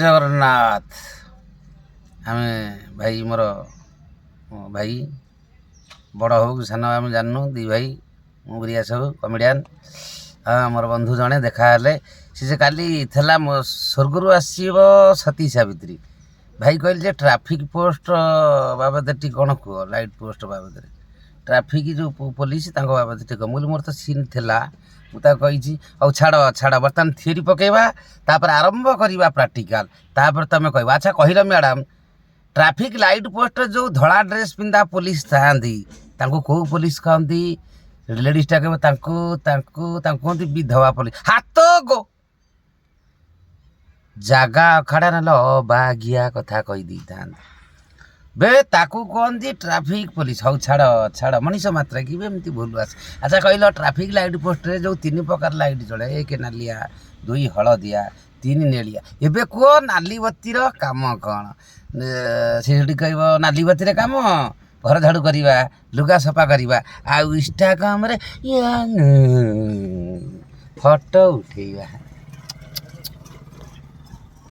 जगन्नाथ आम भाई मोर भाई बड़ हो सान आम जानू दी भाई मुगरिया सब कमेडियान मोर बंधु जड़े देखाले सी काली थेला स्वर्गर आसव सती सावित्री भाई कहले ट्राफिक पोस्ट बाबद टी कौन कह लाइट पोस्ट बाबद ट्राफिक जो पुलिस बाबद टी कह मुझे मोर तो सीन थिला मुझे कही छाड़ छाड़ बर्तमान थियोरी पकेवा तापर आरंभ करवा प्राक्टिकल तापर तुम कह अच्छा कहल मैडम ट्राफिक लाइट पोस्ट जो धड़ा ड्रेस पिंधा पुलिस था कौ पुलिस कहती लेडीज टा कहते विधवा पुलिस हाथ गो जागा अखाड़ा ना अबागिया कथा कहीदे था बे ताकू कहती ट्राफिक पुलिस हौ छाड़ छाड़ मनीष मात्रा कि एमती भूल आस अच्छा कहल ट्राफिक लाइट पोस्ट रे जो 3 प्रकार लाइट जड़े 1 नालिया 2 हलदिया 3 नेलिया एबे कह नाली बत्तीर काम कौन से कह नाली बत्ती काम घर झाड़ू करवा लुगा सफा करवा आ इंस्टाग्राम रे फोटो उठेवा।